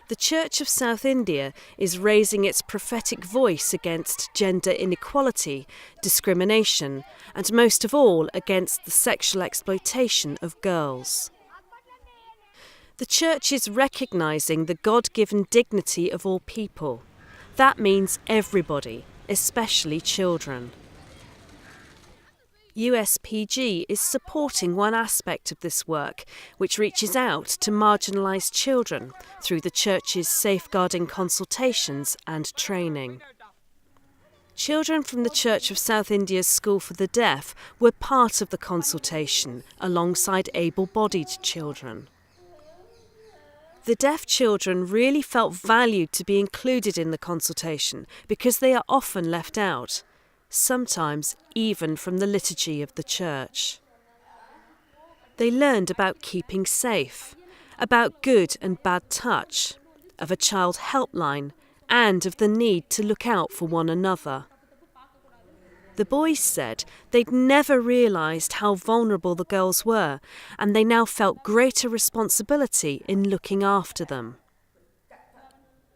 The Church of South India is raising its prophetic voice against gender inequality, discrimination, and most of all against the sexual exploitation of girls. The Church is recognising the God-given dignity of all people. That means everybody, especially children. USPG is supporting one aspect of this work, which reaches out to marginalised children through the Church's safeguarding consultations and training. Children from the Church of South India's School for the Deaf were part of the consultation alongside able-bodied children. The deaf children really felt valued to be included in the consultation because they are often left out, sometimes even from the liturgy of the church. They learned about keeping safe, about good and bad touch, of a child helpline, and of the need to look out for one another. The boys said they'd never realised how vulnerable the girls were, and they now felt greater responsibility in looking after them.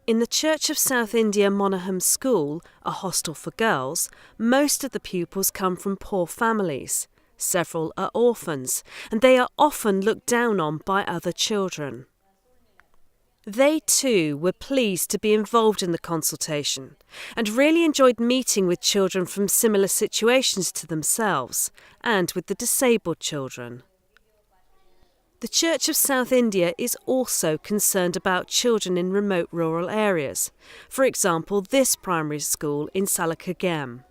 In the Church of South India Monaghan School, a hostel for girls, most of the pupils come from poor families. Several are orphans, and they are often looked down on by other children. They too were pleased to be involved in the consultation and really enjoyed meeting with children from similar situations to themselves and with the disabled children. The Church of South India is also concerned about children in remote rural areas, for example this primary school in Salakagam.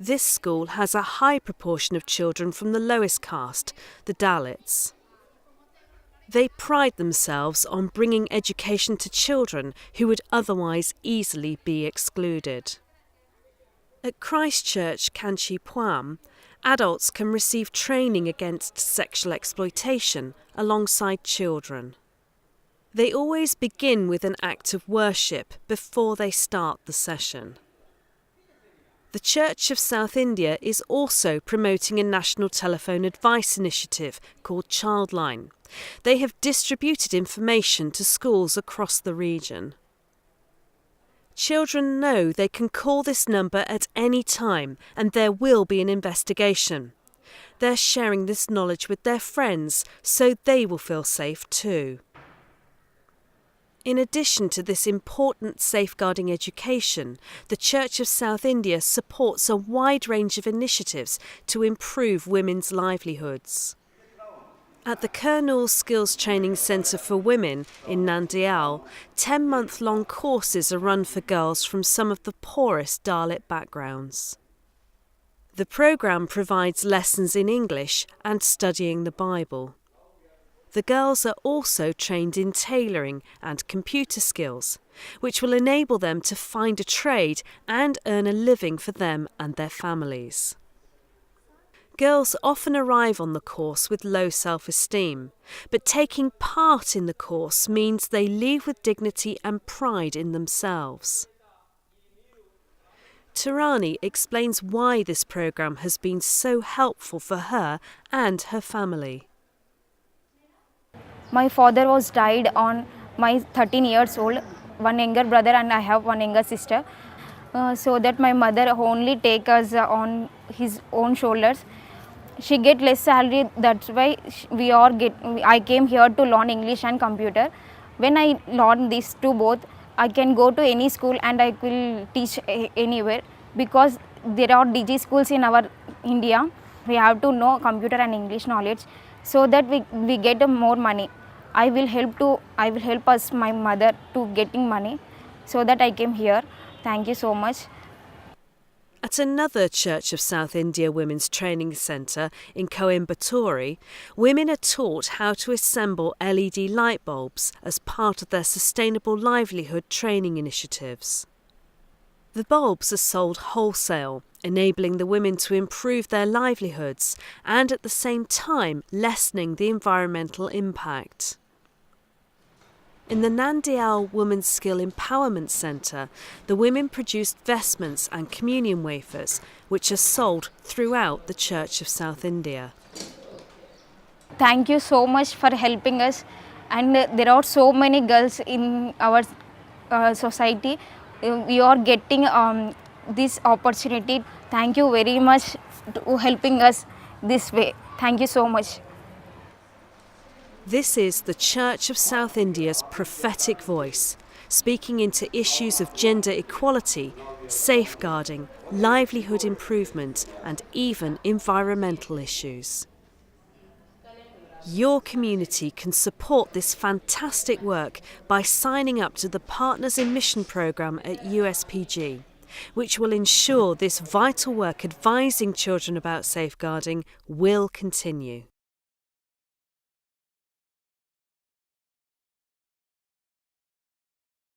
This school has a high proportion of children from the lowest caste, the Dalits. They pride themselves on bringing education to children who would otherwise easily be excluded. At Christchurch, Kanchipuram, adults can receive training against sexual exploitation alongside children. They always begin with an act of worship before they start the session. The Church of South India is also promoting a national telephone advice initiative called Childline. They have distributed information to schools across the region. Children know they can call this number at any time and there will be an investigation. They're sharing this knowledge with their friends so they will feel safe too. In addition to this important safeguarding education, the Church of South India supports a wide range of initiatives to improve women's livelihoods. At the Kurnool Skills Training Centre for Women in Nandyal, 10-month-long courses are run for girls from some of the poorest Dalit backgrounds. The programme provides lessons in English and studying the Bible. The girls are also trained in tailoring and computer skills, which will enable them to find a trade and earn a living for them and their families. Girls often arrive on the course with low self-esteem, but taking part in the course means they leave with dignity and pride in themselves. Tarani explains why this programme has been so helpful for her and her family. My father was died on my 13 years old, one younger brother and I have one younger sister. So that my mother only take us on his own shoulders. She get less salary, that's why I came here to learn English and computer. When I learn these two both, I can go to any school and I will teach anywhere because there are DG schools in our India. We have to know computer and English knowledge so that we get more money. I will help us, my mother, to getting money so that I came here. Thank you so much. At another Church of South India Women's Training Centre in Coimbatore, women are taught how to assemble LED light bulbs as part of their sustainable livelihood training initiatives. The bulbs are sold wholesale, enabling the women to improve their livelihoods and at the same time lessening the environmental impact. In the Nandyal Women's Skill Empowerment Centre, the women produced vestments and communion wafers, which are sold throughout the Church of South India. Thank you so much for helping us and there are so many girls in our society. We are getting this opportunity. Thank you very much to helping us this way. Thank you so much. This is the Church of South India's prophetic voice, speaking into issues of gender equality, safeguarding, livelihood improvement, and even environmental issues. Your community can support this fantastic work by signing up to the Partners in Mission programme at USPG, which will ensure this vital work advising children about safeguarding will continue.